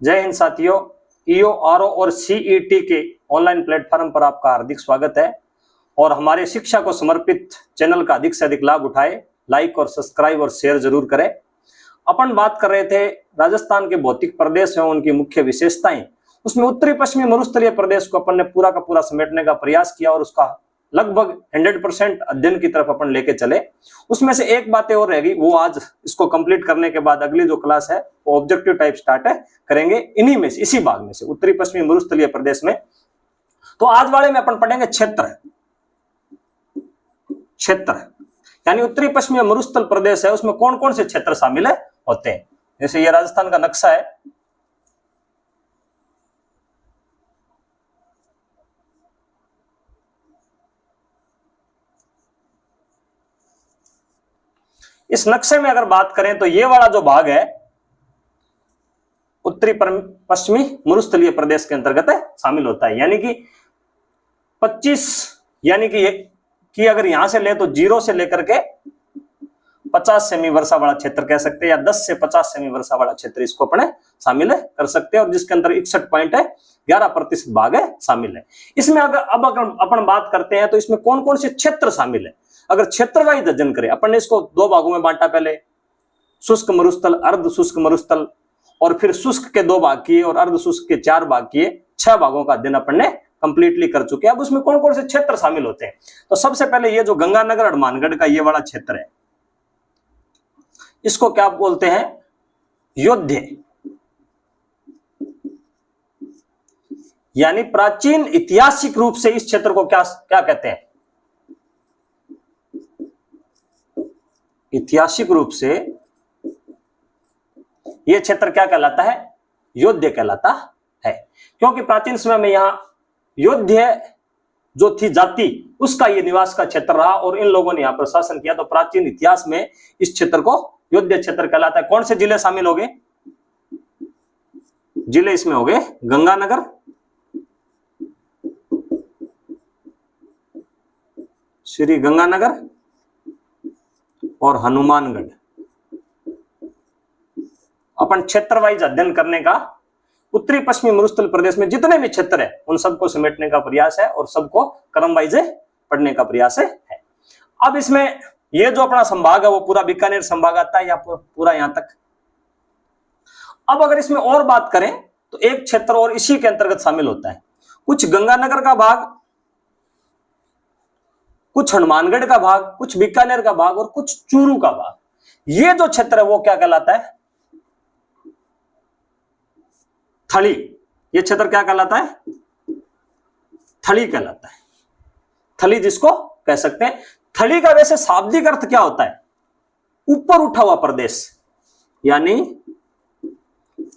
जय हिंद साथियों, EO, RO और सीईटी के ऑनलाइन प्लेटफॉर्म पर आपका हार्दिक स्वागत है। और हमारे शिक्षा को समर्पित चैनल का अधिक से अधिक लाभ उठाए, लाइक और सब्सक्राइब और शेयर जरूर करें। अपन बात कर रहे थे राजस्थान के भौतिक प्रदेश एवं उनकी मुख्य विशेषताएं। उसमें उत्तरी पश्चिमी मरुस्थलीय प्रदेश को अपन ने पूरा का पूरा समेटने का प्रयास किया और उसका लगभग 100% अध्ययन की तरफ अपन लेके चले। उसमें से एक बातें और रहेगी, वो आज इसको कंप्लीट करने के बाद अगली जो क्लास है वो ऑब्जेक्टिव टाइप स्टार्ट करेंगे इन्हीं में से, इसी भाग में से, उत्तरी पश्चिमी मरुस्थलीय प्रदेश में। तो आज वाले में अपन पढ़ेंगे क्षेत्र। क्षेत्र यानी उत्तरी पश्चिमी मरुस्थल प्रदेश है, उसमें कौन कौन से क्षेत्र शामिल होते हैं। जैसे ये राजस्थान का नक्शा है, इस नक्शे में अगर बात करें तो ये वाला जो भाग है उत्तरी पश्चिमी मरुस्थलीय प्रदेश के अंतर्गत शामिल होता है। यानी कि 25, यानी कि अगर यहां से ले तो 0 से लेकर के 50 सेमी वर्षा वाला क्षेत्र कह सकते हैं, या 10 से 50 सेमी वर्षा वाला क्षेत्र इसको अपने शामिल कर सकते हैं, और जिसके अंदर 61.11% भाग शामिल है। इसमें अगर अपन बात करते हैं तो इसमें कौन कौन से क्षेत्र शामिल है। अगर क्षेत्र वाइज अध्ययन करें, अपन ने इसको 2 भागों में बांटा, पहले शुष्क मरुस्थल, अर्ध शुष्क मरुस्थल, और फिर शुष्क के 2 भाग किए और अर्ध शुष्क के 4 भाग किए। 6 भागों का अध्ययन अपन ने कंप्लीटली कर चुके हैं। अब उसमें कौन कौन से क्षेत्र शामिल होते हैं, तो सबसे पहले ये जो गंगानगर हनुमानगढ़ का ये वाला क्षेत्र है, इसको क्या बोलते हैं, योध्य, यानी प्राचीन ऐतिहासिक रूप से इस क्षेत्र को क्या कहते हैं, ऐतिहासिक रूप से यह क्षेत्र क्या कहलाता है, योध्य कहलाता है। क्योंकि प्राचीन समय में यहां योध्य जो थी जाति, उसका यह निवास का क्षेत्र रहा और इन लोगों ने यहां पर शासन किया। तो प्राचीन इतिहास में इस क्षेत्र को योध्य क्षेत्र कहलाता है। कौन से जिले शामिल हो गए, जिले इसमें हो गए गंगानगर, श्री गंगानगर और हनुमानगढ़। अपन क्षेत्र वाइज अध्ययन करने का उत्तरी पश्चिमी मरुस्थल प्रदेश में जितने भी क्षेत्र है उन सबको समेटने का प्रयास है और सबको क्रम वाइज पढ़ने का प्रयास है। अब इसमें ये जो अपना संभाग है वो पूरा बीकानेर संभाग आता है या पूरा यहां तक। अब अगर इसमें और बात करें तो एक क्षेत्र और इसी के अंतर्गत शामिल होता है, कुछ गंगानगर का भाग, कुछ हनुमानगढ़ का भाग, कुछ बीकानेर का भाग और कुछ चूरू का भाग। ये जो क्षेत्र है वो क्या कहलाता है, थली। ये क्षेत्र क्या कहलाता है, थली कहलाता है। थली जिसको कह सकते हैं। थली का वैसे शाब्दिक अर्थ क्या होता है, ऊपर उठा हुआ प्रदेश, यानी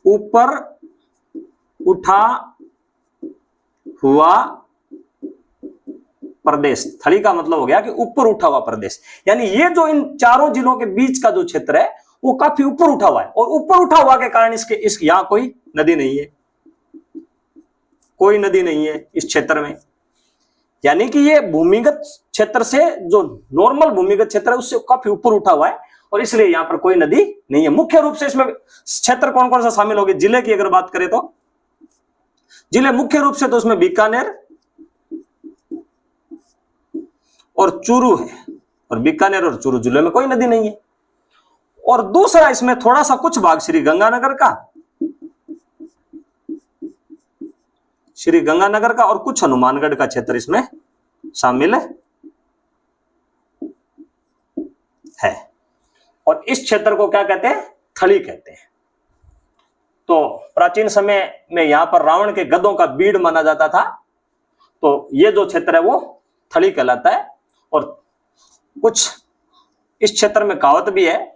ऊपर उठा हुआ प्रदेश। थली का मतलब हो गया कि ऊपर उठा हुआ प्रदेश। यानी ये जो इन चारों जिलों के बीच का जो क्षेत्र है वो काफी ऊपर उठा हुआ है, और ऊपर उठा हुआ के कारण इस यहां कोई नदी नहीं है, कोई नदी नहीं है इस क्षेत्र में। यानी कि ये भूमिगत क्षेत्र से, जो नॉर्मल भूमिगत क्षेत्र है उससे काफी ऊपर उठा हुआ है, और इसलिए यहां पर कोई नदी नहीं है। मुख्य रूप से इसमें क्षेत्र कौन कौन सा शामिल हो गए, जिले की अगर बात करें तो जिले मुख्य रूप से तो उसमें बीकानेर और चूरू है, और बीकानेर और चूरू जिले में कोई नदी नहीं है। और दूसरा इसमें थोड़ा सा कुछ भाग श्री गंगानगर का, श्री गंगानगर का और कुछ हनुमानगढ़ का क्षेत्र इसमें शामिल है। और इस क्षेत्र को क्या कहते हैं, थली कहते हैं। तो प्राचीन समय में यहां पर रावण के गधों का बीड़ माना जाता था, तो ये जो क्षेत्र है वो थली कहलाता है। और कुछ इस क्षेत्र में कहावत भी है,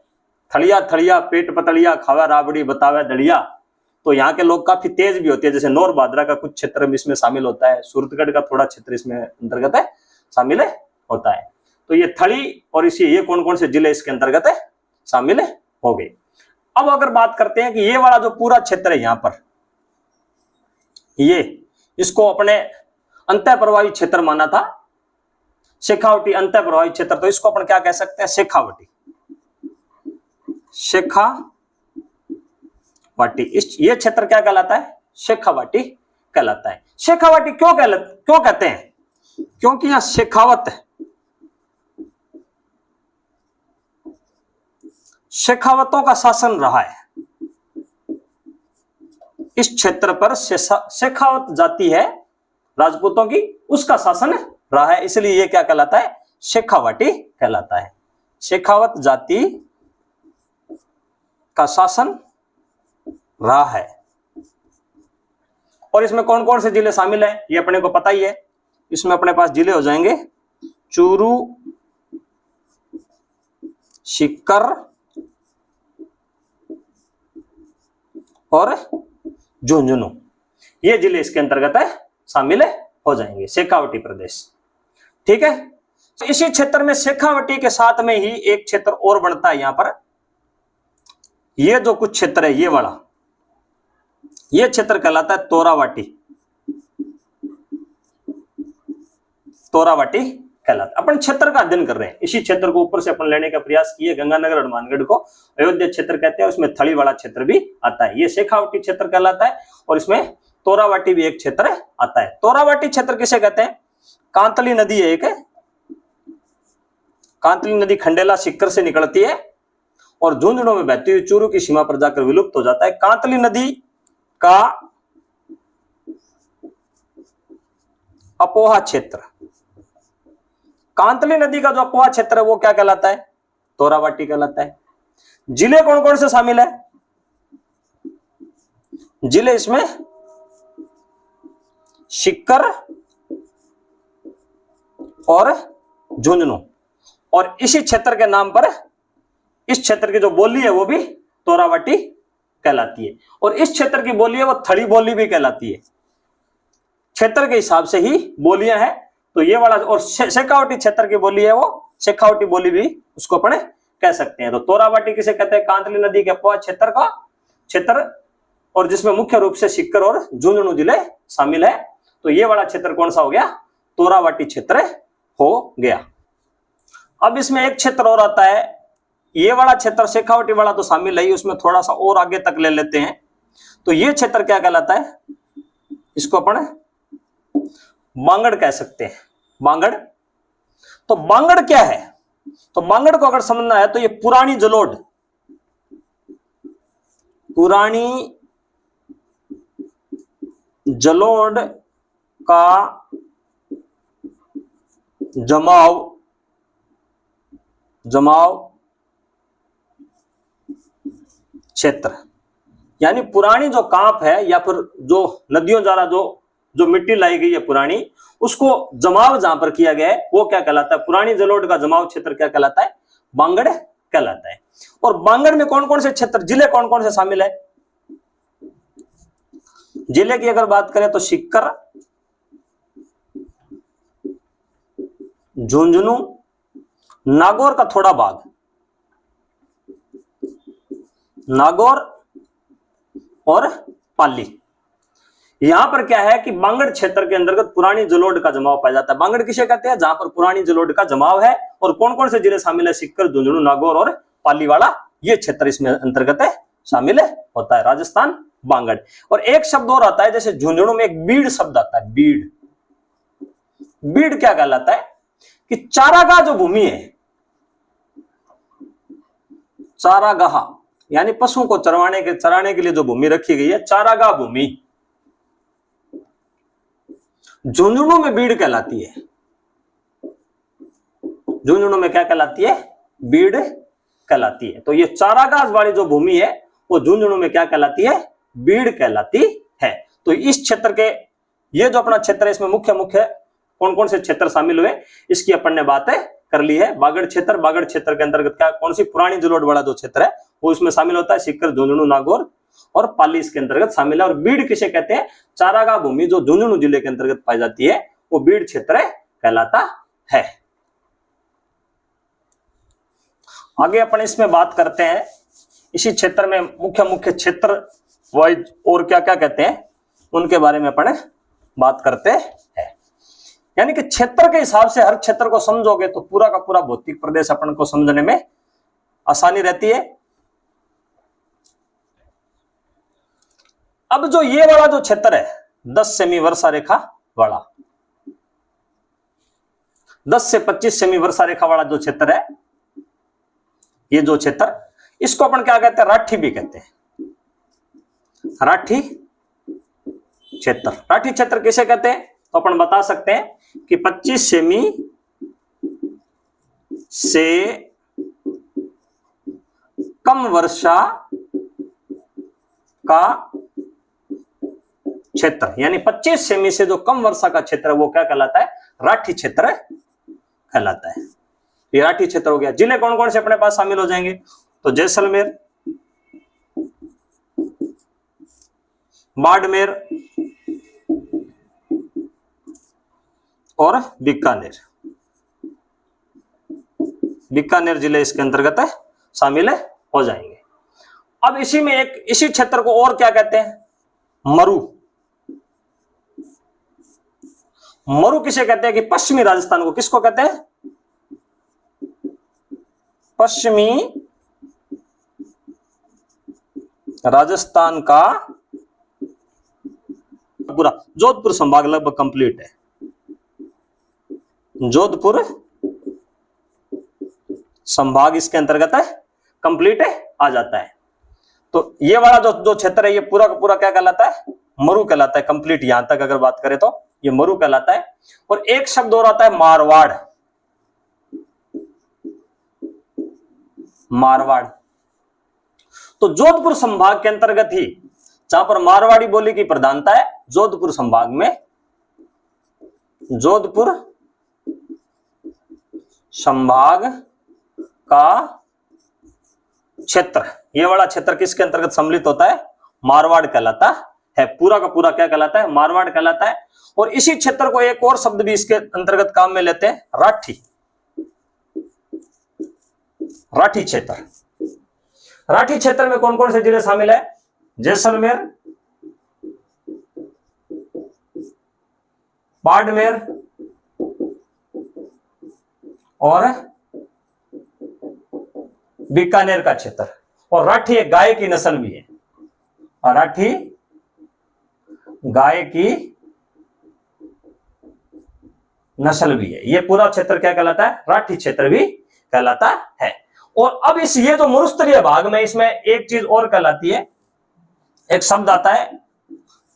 थलिया थलिया पेट पतलिया, खावा राबड़ी बतावे दलिया। तो यहाँ के लोग काफी तेज भी होते हैं। जैसे नौर भादरा का कुछ क्षेत्र इसमें शामिल होता है, सूरतगढ़ का थोड़ा क्षेत्र इसमें अंतर्गत है शामिल होता है। तो ये थली और ये कौन कौन से जिले इसके अंतर्गत शामिल हो गए। अब अगर बात करते हैं कि ये वाला जो पूरा क्षेत्र है यहाँ पर, ये इसको अपने अंतः प्रवाही क्षेत्र माना था, शेखावटी अंतः प्रवाही क्षेत्र। तो इसको अपन क्या कह सकते हैं, शेखावटी, शेखावटी वाटी। ये क्षेत्र क्या कहलाता है? शेखावाटी कहलाता है। शेखावाटी क्यों कहते हैं? क्योंकि यहां शेखावतों का शासन रहा है। इस क्षेत्र पर शेखावत जाति है राजपूतों की, उसका शासन रहा है, इसलिए ये क्या कहलाता है? शेखावाटी कहलाता है। शेखावत जाति का शासन रहा है। और इसमें कौन कौन से जिले शामिल है ये अपने को पता ही है। इसमें अपने पास जिले हो जाएंगे चूरू, सीकर और झुंझुनू, ये जिले इसके अंतर्गत है शामिल हो जाएंगे, शेखावटी प्रदेश। ठीक है, तो इसी क्षेत्र में शेखावटी के साथ में ही एक क्षेत्र और बनता है। यहां पर ये जो कुछ क्षेत्र है, ये वाला, ये क्षेत्र कहलाता है तोरावाटी। तोरावाटी कहलाता है। अपन क्षेत्र का अध्ययन कर रहे हैं, इसी क्षेत्र को ऊपर से अपन लेने का प्रयास किए। गंगानगर हनुमानगढ़ को अयोध्या क्षेत्र कहते हैं, उसमें थली वाला क्षेत्र भी आता है। ये शेखावटी क्षेत्र कहलाता है और इसमें तोरावाटी भी एक क्षेत्र आता है। तोरावाटी क्षेत्र किसे कहते हैं? कांतली नदी है एक, कांतली नदी खंडेला सीकर से निकलती है और झुंझुनू में बहती हुई चूरू की सीमा पर जाकर विलुप्त हो जाता है। कांतली नदी का अपोहा क्षेत्र, कांतली नदी का जो अपोहा क्षेत्र है वो क्या कहलाता है? तोरावाटी कहलाता है। जिले कौन कौन से शामिल है? जिले इसमें सीकर और झुंझुनू, और इसी क्षेत्र के नाम पर इस क्षेत्र की जो बोली है वो भी तोरावाटी कहलाती है। और इस क्षेत्र की बोली है वो थड़ी बोली भी कहलाती है। क्षेत्र के हिसाब से ही बोलियां हैं। तो ये वाला और शेखावटी क्षेत्र की बोली है वो शेखावटी बोली भी उसको अपन कह सकते हैं। तो तोरावाटी किसे कहते हैं? कांतली नदी के अपोहा क्षेत्र का क्षेत्र, और जिसमें मुख्य रूप से सीकर और झुंझुनू जिले शामिल है। तो ये वाला क्षेत्र कौन सा हो गया? तोरावाटी क्षेत्र हो गया। अब इसमें एक क्षेत्र और आता है, ये वाला क्षेत्र शेखावटी वाला तो शामिल है, उसमें थोड़ा सा और आगे तक ले लेते हैं। तो ये क्षेत्र क्या कहलाता है? इसको अपन बांगड़ कह सकते हैं। बांगड़, तो बांगड़ क्या है? तो बांगड़ को अगर समझना है तो ये पुरानी जलोढ़, पुरानी जलोढ़ का जमाव क्षेत्र, यानी पुरानी जो कांप है या फिर जो नदियों द्वारा जो मिट्टी लाई गई है पुरानी, उसको जमाव जहां पर किया गया है वो क्या कहलाता है? पुरानी जलोढ़ का जमाव क्षेत्र क्या कहलाता है? बांगड़ कहलाता है। और बांगड़ में कौन कौन से क्षेत्र, जिले कौन कौन से शामिल है? जिले की अगर बात करें तो सीकर, झुंझुनू, नागौर का थोड़ा भाग, नागौर और पाली। यहां पर क्या है कि बांगड़ क्षेत्र के अंतर्गत पुरानी जलोढ़ का जमाव पाया जाता है। बांगड़ किसे कहते हैं? जहां पर पुरानी जलोढ़ का जमाव है। और कौन कौन से जिले शामिल है? सीकर, झुंझुनू, नागौर और पाली वाला ये क्षेत्र इसमें अंतर्गत है शामिल होता है, राजस्थान बांगड़। और एक शब्द और आता है, जैसे झुंझुनू में एक बीड़ शब्द आता है, बीड़। बीड़ क्या कहलाता है? कि चारागाह जो भूमि है, चारागाह यानी पशुओं को चराने के लिए जो भूमि रखी गई है, चारागाह भूमि, झुंझुनू में बीड़ कहलाती है। झुंझुनू में क्या कहलाती है? बीड़ कहलाती है। तो ये चारागाह वाली जो भूमि है वो झुंझुनू में क्या कहलाती है? बीड़ कहलाती है। तो इस क्षेत्र के, ये जो अपना क्षेत्र है, इसमें मुख्य कौन कौन से क्षेत्र शामिल हुए इसकी अपन ने बातें कर ली है। बागड़ क्षेत्र, बागड़ क्षेत्र के अंतर्गत क्या कौन सी पुरानी जलोढ़ वाला जो क्षेत्र है वो इसमें शामिल होता है। सीकर, झुंझुनू, नागौर और पाली इसके अंतर्गत शामिल है। और बीड़ किसे कहते हैं? चारागाह भूमि जो झुंझुनू जिले के अंतर्गत पाई जाती है वो बीड़ क्षेत्र कहलाता है। आगे अपन इसमें बात करते हैं, इसी क्षेत्र में मुख्य क्षेत्र वाइज और क्या क्या कहते हैं उनके बारे में अपन बात करते हैं। यानी कि क्षेत्र के हिसाब से हर क्षेत्र को समझोगे तो पूरा का पूरा भौतिक प्रदेश अपन को समझने में आसानी रहती है। अब जो ये वाला जो क्षेत्र है 10 सेमी वर्षा रेखा वाला, 10 से 25 सेमी वर्षा रेखा वाला जो क्षेत्र है, ये जो क्षेत्र, इसको अपन क्या कहते हैं, राठी भी कहते हैं, राठी क्षेत्र। राठी क्षेत्र किसे कहते हैं, तो अपन बता सकते हैं कि 25 सेमी से कम वर्षा का क्षेत्र, यानी 25 सेमी से जो कम वर्षा का क्षेत्र है वो क्या कहलाता है, राठी क्षेत्र कहलाता है। ये राठी क्षेत्र हो गया। जिले कौन कौन से अपने पास शामिल हो जाएंगे, तो जैसलमेर, बाड़मेर और बीकानेर। बीकानेर जिले इसके अंतर्गत है शामिल हो जाएंगे। अब इसी में एक, इसी क्षेत्र को और क्या कहते हैं, मरु। मरु किसे कहते हैं कि पश्चिमी राजस्थान को किसको कहते हैं, पश्चिमी राजस्थान का पूरा जोधपुर संभाग लगभग कंप्लीट है। जोधपुर संभाग इसके अंतर्गत है, कंप्लीट है, आ जाता है। तो ये वाला जो क्षेत्र है ये पूरा का पूरा क्या कहलाता है, मरु कहलाता है। कंप्लीट यहां तक अगर बात करें तो ये मरु कहलाता है। और एक शब्द और आता है मारवाड़। मारवाड़ तो जोधपुर संभाग के अंतर्गत ही, जहां पर मारवाड़ी बोली की प्रधानता है, जोधपुर संभाग में, जोधपुर संभाग का क्षेत्र, ये वाला क्षेत्र किसके अंतर्गत सम्मिलित होता है, मारवाड़ कहलाता है। पूरा का पूरा क्या कहलाता है, मारवाड़ कहलाता है। और इसी क्षेत्र को एक और शब्द भी इसके अंतर्गत काम में लेते हैं, राठी। राठी क्षेत्र। राठी क्षेत्र में कौन कौन से जिले शामिल है, जैसलमेर, बाड़मेर और बीकानेर का क्षेत्र। और राठी एक गाय की नस्ल भी है, और राठी गाय की नस्ल भी है। ये पूरा क्षेत्र क्या कहलाता है, राठी क्षेत्र भी कहलाता है। और अब इस ये जो मरुस्तरीय भाग में, इसमें एक चीज और कहलाती है, एक शब्द आता है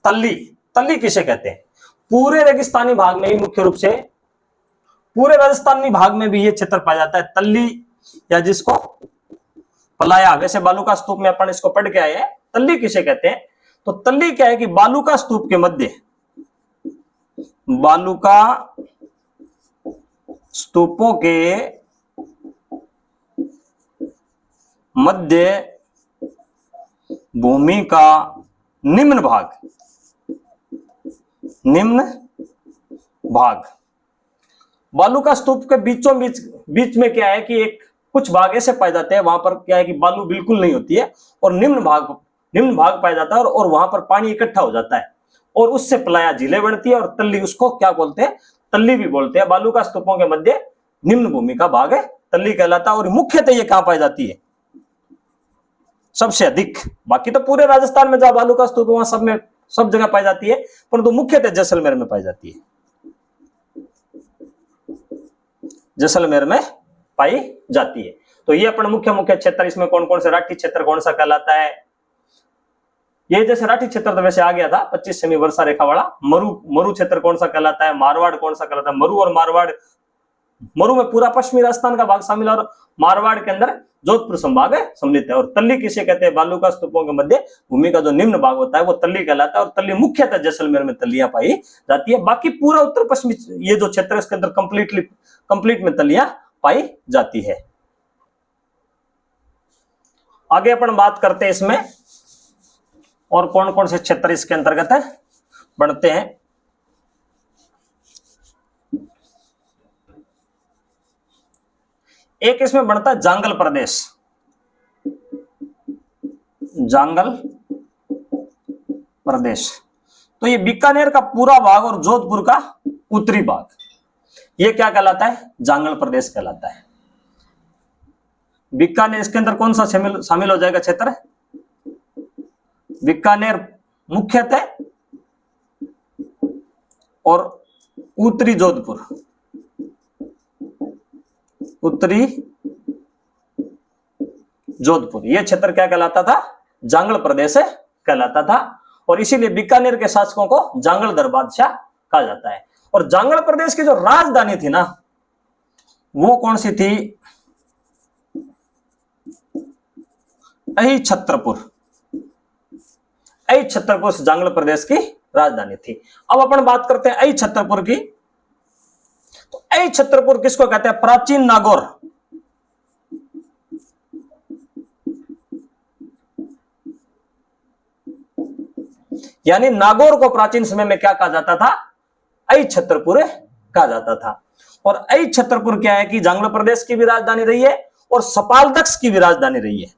तल्ली। तल्ली किसे कहते हैं, पूरे रेगिस्तानी भाग में ही, मुख्य रूप से पूरे राजस्थानी भाग में भी ये क्षेत्र पाया जाता है, तल्ली, या जिसको पलाया। वैसे बालूका स्तूप में अपन इसको पढ़ के आए हैं। तल्ली किसे कहते हैं, तो तल्ली क्या है कि बालूका स्तूप के मध्य, बालूका स्तूपों के मध्य भूमि का निम्न भाग, निम्न भाग। बालूका स्तूप के बीचों बीच में क्या है कि एक कुछ भाग ऐसे पाए जाते हैं, वहां पर क्या है कि बालू बिल्कुल नहीं होती है, और निम्न भाग पाया जाता है, और वहां पर पानी इकट्ठा हो जाता है, और उससे पलाया झीलें बनती है। और तल्ली, उसको क्या बोलते हैं, तल्ली भी बोलते हैं। बालूका स्तूपों के मध्य निम्न भूमि का भाग है, तल्ली कहलाता है। और मुख्यतः ये कहां पाई जाती है, सबसे अधिक। बाकी तो पूरे राजस्थान में जहां बालूका स्तूप वहां सब में, सब जगह पाई जाती है, परंतु मुख्यतः जैसलमेर में पाई जाती है, जैसलमेर में पाई जाती है। तो ये अपना मुख्य मुख्य क्षेत्र, इसमें कौन कौन से, राठी क्षेत्र कौन सा कहलाता है, ये जैसे राठी क्षेत्र तो वैसे आ गया था 25 सेमी वर्षा रेखा वाला। मरु क्षेत्र कौन सा कहलाता है, मारवाड़ कौन सा कहलाता है। मरु और मारवाड़, मरु में पूरा पश्चिमी राजस्थान का भाग शामिल है, और मारवाड़ के अंदर जोधपुर संभाग है सम्मिलित है। और तल्ली किसे कहते हैं, बालूका स्तूपों के मध्य भूमि का जो निम्न भाग होता है वो तल्ली कहलाता है। और तल्ली मुख्यतः जैसलमेर में तल्लियां पाई जाती है। बाकी पूरा उत्तर पश्चिमी ये जो क्षेत्र है इसके अंदर कंप्लीट में तल्लियां पाई जाती है। आगे अपन बात करते हैं इसमें और कौन कौन से क्षेत्र इसके अंतर्गत है बढ़ते हैं। एक इसमें बनता है जांगल प्रदेश, जांगल प्रदेश। तो ये बीकानेर का पूरा भाग और जोधपुर का उत्तरी भाग, ये क्या कहलाता है, जांगल प्रदेश कहलाता है। बीकानेर, इसके अंदर कौन सा शामिल हो जाएगा क्षेत्र, बीकानेर मुख्यतः और उत्तरी जोधपुर, उत्तरी जोधपुर ये क्षेत्र क्या कहलाता था? जांगल प्रदेश कहलाता था। और इसीलिए बीकानेर के शासकों को जांगलधर बादशाह कहा जाता है। और जांगल प्रदेश की जो राजधानी थी ना, वो कौन सी थी? अहिछत्रपुर। अहिछत्रपुर जांगल प्रदेश की राजधानी थी। अब अपन बात करते हैं अहिछत्रपुर की। तो अहिछत्रपुर किसको कहते हैं? प्राचीन नागौर। यानी नागौर को प्राचीन समय में क्या कहा जाता था? अहिछत्रपुर कहा जाता था। और अहिछत्रपुर क्या है कि जांगल प्रदेश की भी राजधानी रही है और सपालदक्ष की भी राजधानी रही है।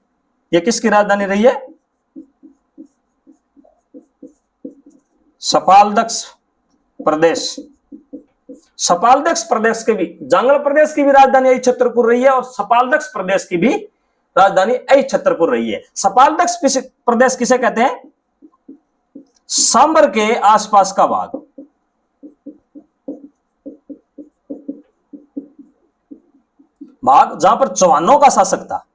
ये किसकी राजधानी रही है? सपालदक्ष प्रदेश। सपालदक्ष प्रदेश के भी, जांगल प्रदेश की भी राजधानी अहिछत्रपुर रही है और सपालदक्ष प्रदेश की भी राजधानी अहिछत्रपुर रही है। सपालदक्ष प्रदेश किसे कहते हैं? सांबर के आसपास का भाग। जहां पर चौहानों का शासक था,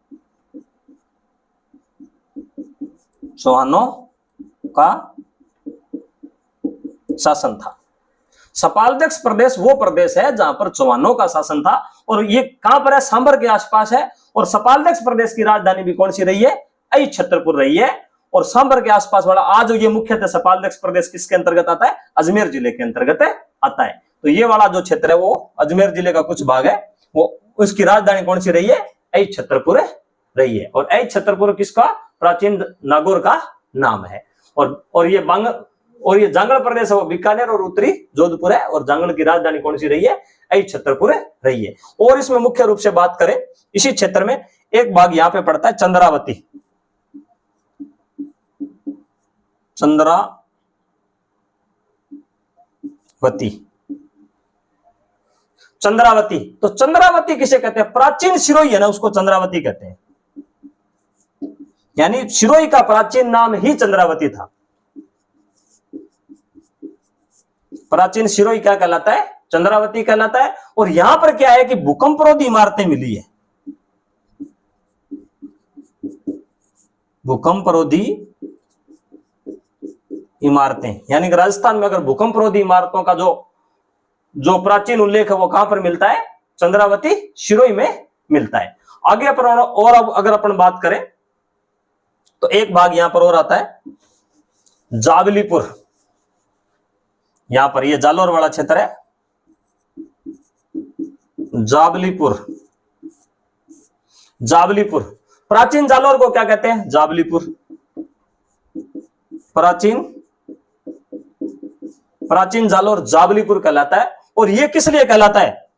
चौहानों का शासन था। सपालदक्ष प्रदेश वो प्रदेश है जहां पर चौहानों का शासन था और ये कहां पर है? सांबर के आसपास है। और सपालदक्ष प्रदेश की राजधानी भी कौन सी रही है? अहिछत्रपुर रही है। और सांबर के आसपास वाला आज ये मुख्यतः सपालदक्ष प्रदेश किसके अंतर्गत आता है? अजमेर जिले के अंतर्गत आता है। तो ये वाला जो क्षेत्र है वो अजमेर जिले का कुछ भाग है, वो उसकी राजधानी कौन सी रही है? अहिछत्रपुर रही है। और अहिछत्रपुर किसका? प्राचीन नागौर का नाम है। और ये जांगल प्रदेश है वो बीकानेर और उत्तरी जोधपुर है। और जांगल की राजधानी कौन सी रही है? अहिछत्रपुर रही है। और इसमें मुख्य रूप से बात करें, इसी क्षेत्र में एक भाग यहां पे पड़ता है चंद्रावती। चंद्रावती। तो चंद्रावती किसे कहते हैं? प्राचीन सिरोही है ना, उसको चंद्रावती कहते हैं। यानी सिरोही का प्राचीन नाम ही चंद्रावती था। प्राचीन सिरोही क्या कहलाता है? चंद्रावती कहलाता है। और यहां पर क्या है कि भूकंपरोधी इमारतें मिली है। भूकंपरोधी इमारतें, यानी कि राजस्थान में अगर भूकंपरोधी इमारतों का जो प्राचीन उल्लेख है वो कहां पर मिलता है? चंद्रावती सिरोही में मिलता है। आगे अपन और अब अगर अपन बात करें तो एक भाग यहां पर और आता है जावलीपुर। यहां पर ये जालोर वाला क्षेत्र है, जावलीपुर। जावलीपुर, प्राचीन जालोर को क्या कहते हैं? जावलीपुर। प्राचीन जालोर जावलीपुर कहलाता है। और ये किस लिए कहलाता है?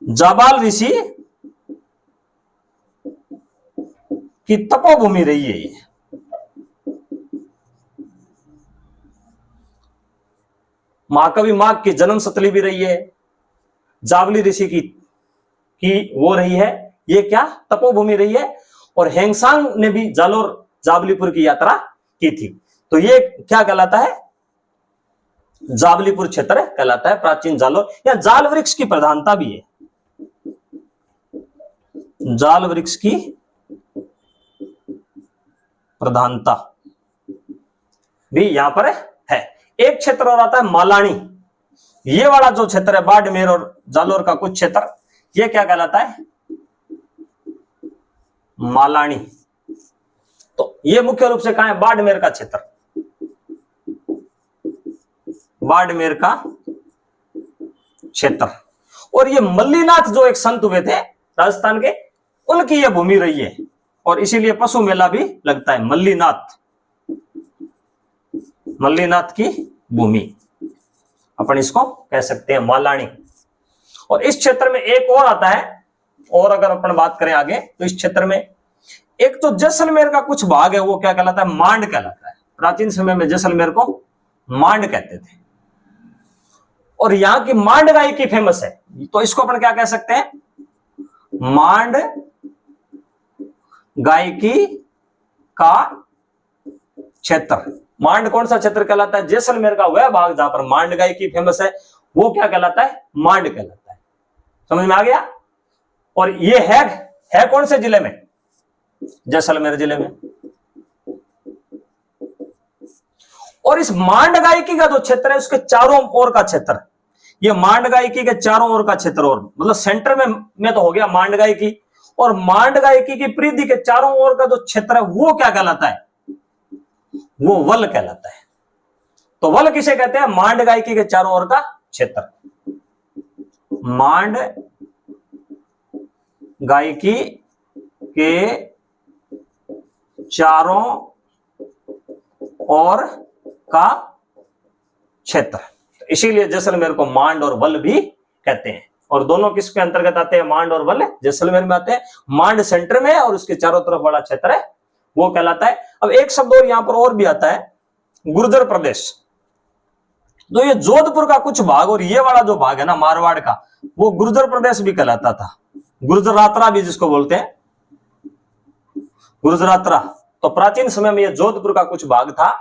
जाबाल ऋषि की तपोभूमि रही है ये। महाकवि माघ की जन्म स्थली भी रही है। जावली ऋषि की वो रही है, ये क्या? तपोभूमि रही है। और हेंगसांग ने भी जालोर जावलीपुर की यात्रा की थी। तो ये क्या कहलाता है? जावलीपुर क्षेत्र कहलाता है, प्राचीन जालोर। या जाल वृक्ष की प्रधानता भी है, जाल वृक्ष की प्रधानता भी यहां पर है। एक क्षेत्र और आता है मालानी। ये वाला जो क्षेत्र है बाड़मेर और जालोर का कुछ क्षेत्र, ये क्या कहलाता है? मालानी। तो ये मुख्य रूप से कहां है? बाड़मेर का क्षेत्र, बाड़मेर का क्षेत्र। और ये मल्लीनाथ जो एक संत हुए थे राजस्थान के, उनकी यह भूमि रही है। और इसीलिए पशु मेला भी लगता है। मल्लीनाथ की भूमि अपन इसको कह सकते हैं, मालानी। और इस क्षेत्र में एक और आता है, और अगर अपन बात करें आगे तो इस क्षेत्र में एक तो जैसलमेर का कुछ भाग है, वो क्या कहलाता है? मांड कहलाता है। प्राचीन समय में जैसलमेर को मांड कहते थे। और यहां की मांड गाय की फेमस है, तो इसको अपन क्या कह सकते हैं? मांड गायकी का क्षेत्र। मांड कौन सा क्षेत्र कहलाता है? जैसलमेर का वह भाग जहां पर मांड गायकी फेमस है, वो क्या कहलाता है? मांड कहलाता है। समझ में आ गया? और ये है कौन से जिले में? जैसलमेर जिले में। और इस मांड गायकी का जो क्षेत्र है उसके चारों ओर का क्षेत्र, ये मांड गायकी के चारों ओर का क्षेत्र, और मतलब सेंटर में तो हो गया मांड गायकी, और मांड गायकी की परिधि के चारों ओर का जो क्षेत्र है वो क्या कहलाता है? वो वल कहलाता है। तो वल किसे कहते हैं? मांड गायकी के चारों ओर का क्षेत्र। मांड गायकी के चारों ओर का क्षेत्र, तो इसीलिए जैसलमेर को मांड और वल भी कहते हैं। और दोनों किसके अंतर्गत आते हैं? मांड और वल जैसलमेर में आते हैं। मांड सेंटर में है और उसके चारों तरफ वाला क्षेत्र है वो कहलाता है। अब एक शब्द और यहां पर और भी आता है, गुर्जर प्रदेश। तो ये जोधपुर का कुछ भाग और ये वाला जो भाग है ना मारवाड़ का, वो गुर्जर प्रदेश भी कहलाता था। गुर्जरात्रा भी जिसको बोलते हैं, गुर्जरात्रा। तो प्राचीन समय में ये जोधपुर का कुछ भाग था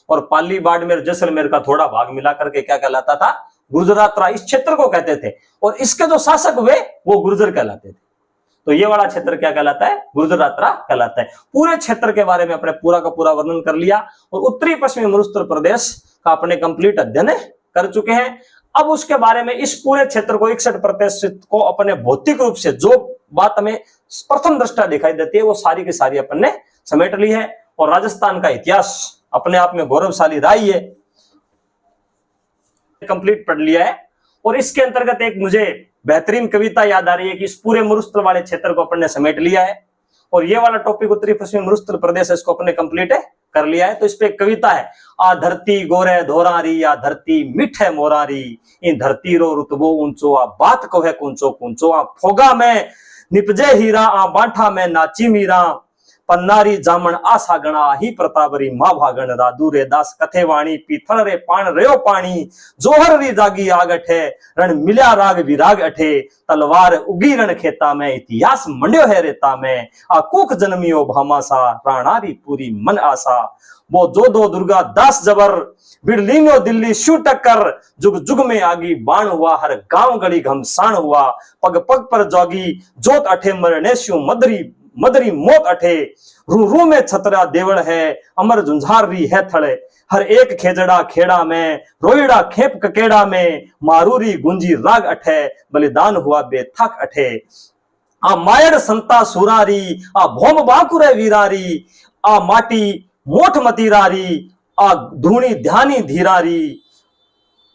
और पाली, बाड़मेर, जैसलमेर का थोड़ा भाग मिला करके क्या कहलाता था? गुर्जरात्रा। इस क्षेत्र को कहते थे और इसके जो शासक हुए वो गुर्जर कहलाते थे। तो ये वाला क्षेत्र क्या कहलाता है? गुर्जरात्रा कहलाता है। पूरे क्षेत्र के बारे में अपने पूरा का पूरा वर्णन कर लिया और उत्तरी पश्चिमी मरुस्थल प्रदेश का अपने कंप्लीट अध्ययन कर चुके हैं। अब उसके बारे में इस पूरे क्षेत्र को 61% को अपने भौतिक रूप से जो बात हमें प्रथम दृष्टा दिखाई देती है वो सारी की सारी अपन ने समेट ली है। और राजस्थान का इतिहास अपने आप में गौरवशाली रहा है, कंप्लीट पढ़ लिया है। और इसके अंतर्गत एक मुझे बेहतरीन कविता याद आ रही है कि इस पूरे मरुस्थल वाले क्षेत्र को अपन ने समेट लिया है और ये वाला टॉपिक उत्तरी पश्चिमी मरुस्थल प्रदेश है, इसको अपने कंप्लीट कर लिया है। तो इस पे एक कविता है, आ धरती गोरे धोरारी, आ धरती मीठे मोरारी, इन धरती रो रुतबो ऊंचो, आ बात कहे कुंचो कुंचो, आ फोगा में निपजे हीरा, आ बांठा में नाची मीरा, पन्नारी जामन आशा गणा, ही प्रतापरी मां भागण, राधु रे दास कथे वाणी, पीथल रे पान रयो पानी, जोहर री जागी आग अठे, रण मिल्या राग विराग अठे, तलवार उगी रण खेता में, इतिहास मंड्यो है रेता में, आ कुख जन्मियो भामासा, राणारी पूरी मन आशा, वो जो दो दुर्गा दास जबर, बिड़लिंगो दिल्ली शू टक्कर, जुग जुग में आगी बाण हुआ, हर गांव गली घमसान हुआ, पग पग पर जोगी जोत अठे, मरने शू मदरी मौत अठे, रू रू में छतरा देवल है, अमर झुंझार री है थड़े, हर एक खेजड़ा खेड़ा में, रोईड़ा खेप ककेड़ा में, मारूरी गुंजी राग अठे, बलिदान हुआ बेथाक अठे, आ मायड़ संता सुरारी, आ भोम बाकुरे वीरारी, आ माटी मोठ मतीरारी, आ धूणी ध्यानी धीरारी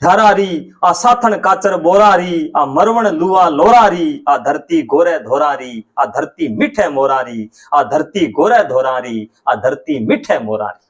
धारारी, आ साथन काचर बोरारी, आ मरवण लुआ लोरारी, आ धरती गोरे धोरारी, आ धरती मीठे मोरारी, आ धरती गोरे धोरारी, आ धरती मीठे मोरारी।